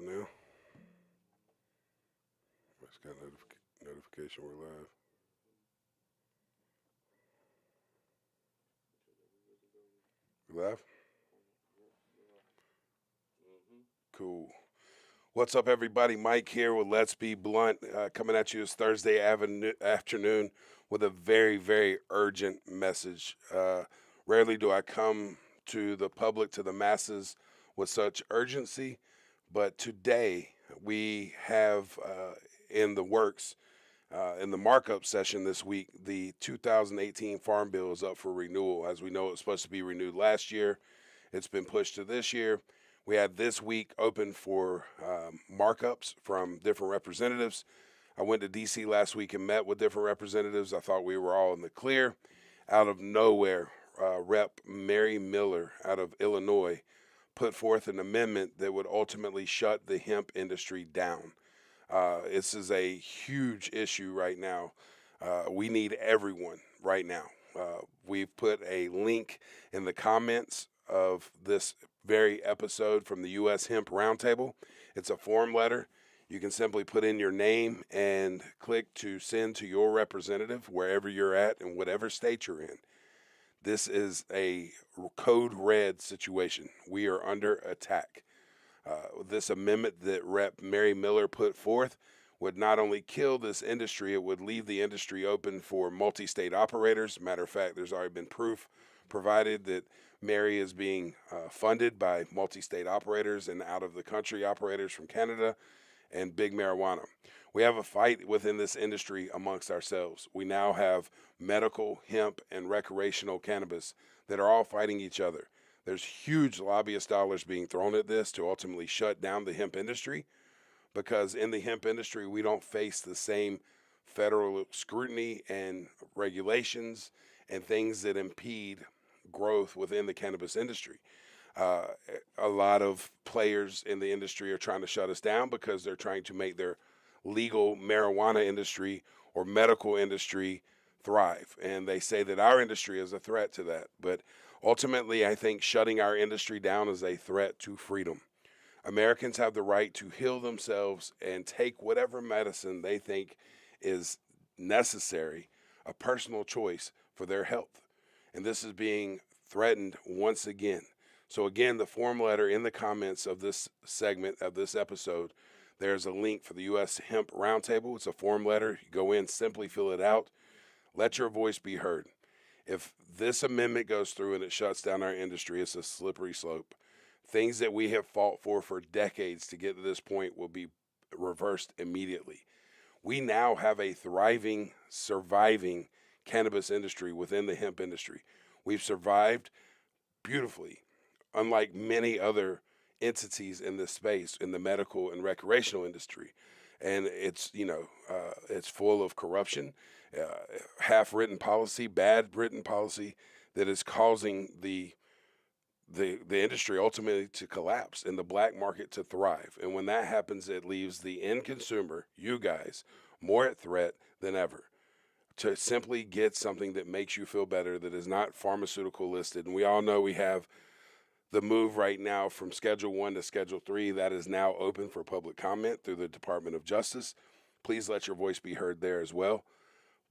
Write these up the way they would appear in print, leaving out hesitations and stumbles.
live now. I just got notification we're live. We live? Cool. What's up, everybody? Mike here with Let's Be Blunt, coming at you this Thursday afternoon with a very, very urgent message. Rarely do I come to the public, to the masses, with such urgency, but today we have in the works, in the markup session this week, the 2018 Farm Bill is up for renewal. As we know, it was supposed to be renewed last year. It's been pushed to this year. We had this week open for markups from different representatives. I went to D.C. last week and met with different representatives. I thought we were all in the clear. Out of nowhere, Rep. Mary Miller out of Illinois put forth an amendment that would ultimately shut the hemp industry down. This is a huge issue right now. We need everyone right now. We've put a link in the comments of this very episode from the U.S. Hemp Roundtable. It's a form letter. You can simply put in your name and click to send to your representative wherever you're at and whatever state you're in. This is a code red situation. We are under attack. This amendment that Rep. Mary Miller put forth would not only kill this industry, it would leave the industry open for multi-state operators. Matter of fact, there's already been proof provided that Mary is being funded by multi-state operators and out-of-the-country operators from Canada and big marijuana. We have a fight within this industry amongst ourselves. We now have medical, hemp, and recreational cannabis that are all fighting each other. There's huge lobbyist dollars being thrown at this to ultimately shut down the hemp industry, because in the hemp industry, we don't face the same federal scrutiny and regulations and things that impede growth within the cannabis industry. A lot of players in the industry are trying to shut us down because they're trying to make their legal marijuana industry or medical industry thrive. And they say that our industry is a threat to that. But ultimately, I think shutting our industry down is a threat to freedom. Americans have the right to heal themselves and take whatever medicine they think is necessary, a personal choice for their health. And this is being threatened once again. So again, the form letter in the comments of this segment of this episode, there's a link for the U.S. Hemp Roundtable. It's a form letter. You go in, simply fill it out. Let your voice be heard. If this amendment goes through and it shuts down our industry, it's a slippery slope. Things that we have fought for decades to get to this point will be reversed immediately. We now have a thriving, surviving cannabis industry within the hemp industry. We've survived beautifully, unlike many other entities in this space, in the medical and recreational industry. And it's, it's full of corruption, half-written policy, bad written policy that is causing the industry ultimately to collapse and the black market to thrive. And when that happens, it leaves the end consumer, you guys, more at threat than ever to simply get something that makes you feel better, that is not pharmaceutical listed. And we all know we have the move right now from Schedule 1 to Schedule 3 that is now open for public comment through the Department of Justice. Please let your voice be heard there as well.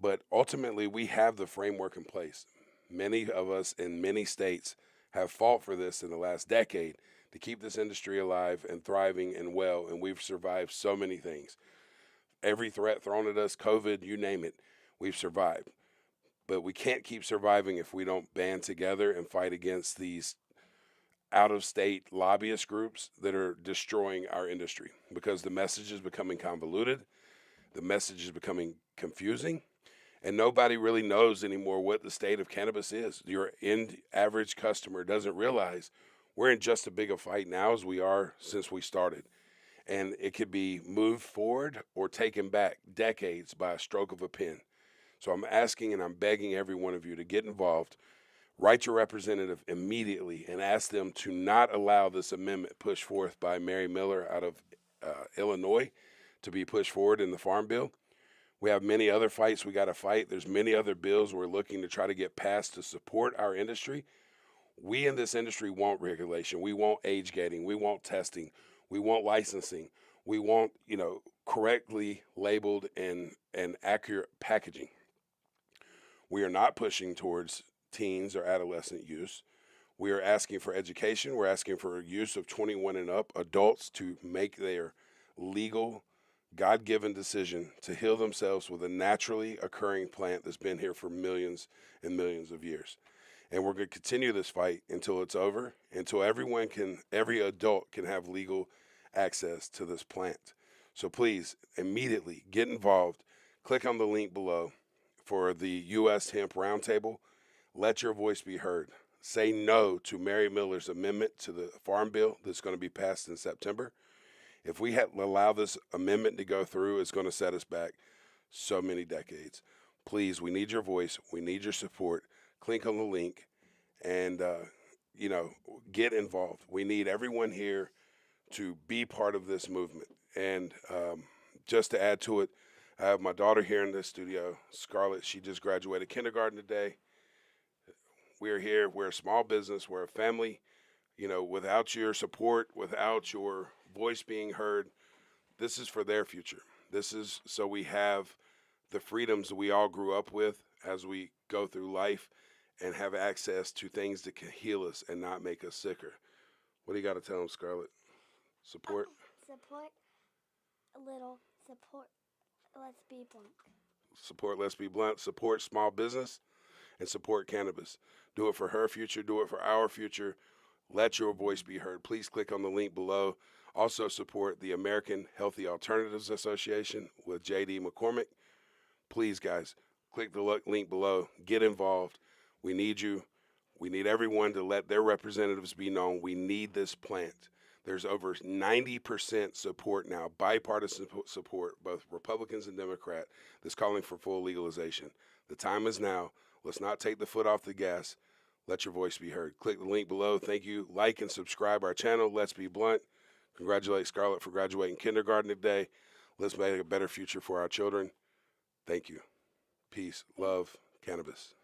But ultimately, we have the framework in place. Many of us in many states have fought for this in the last decade to keep this industry alive and thriving and well, and we've survived so many things. Every threat thrown at us, COVID, you name it, we've survived. But we can't keep surviving if we don't band together and fight against these out-of-state lobbyist groups that are destroying our industry, because the message is becoming convoluted, the message is becoming confusing, and nobody really knows anymore what the state of cannabis is. Your end average customer doesn't realize we're in just as big a fight now as we are since we started. And it could be moved forward or taken back decades by a stroke of a pen. So I'm asking and I'm begging every one of you to get involved. Write your representative immediately and ask them to not allow this amendment pushed forth by Mary Miller out of Illinois to be pushed forward in the Farm Bill. We have many other fights we got to fight. There's many other bills we're looking to try to get passed to support our industry. We in this industry want regulation. We want age gating. We want testing. We want licensing. We want, correctly labeled and accurate packaging. We are not pushing towards teens or adolescent use. We are asking for education. We're asking for use of 21 and up adults to make their legal, God-given decision to heal themselves with a naturally occurring plant that's been here for millions and millions of years. And we're going to continue this fight until it's over, until every adult can have legal access to this plant. So please, immediately get involved. Click on the link below for the U.S. Hemp Roundtable. Let your voice be heard. Say no to Mary Miller's amendment to the Farm Bill that's going to be passed in September. If we allow this amendment to go through, it's going to set us back so many decades. Please, we need your voice. We need your support. Click on the link and, get involved. We need everyone here to be part of this movement. And just to add to it, I have my daughter here in the studio, Scarlett. She just graduated kindergarten today. We are here. We're a small business. We're a family. Without your support, without your voice being heard, this is for their future. This is so we have the freedoms that we all grew up with as we go through life and have access to things that can heal us and not make us sicker. What do you got to tell them, Scarlett? Support? Support a little. Support Let's Be Blunt. Support Let's Be Blunt. Support small business and support cannabis. Do it for her future. Do it for our future. Let your voice be heard. Please click on the link below. Also support the American Healthy Alternatives Association with J.D. McCormick. Please, guys, click the link below. Get involved. We need you. We need everyone to let their representatives be known. We need this plant. There's over 90% support now, bipartisan support, both Republicans and Democrat, that's calling for full legalization. The time is now. Let's not take the foot off the gas. Let your voice be heard. Click the link below. Thank you. Like and subscribe our channel. Let's Be Blunt. Congratulate Scarlett for graduating kindergarten today. Let's make a better future for our children. Thank you. Peace, love, cannabis.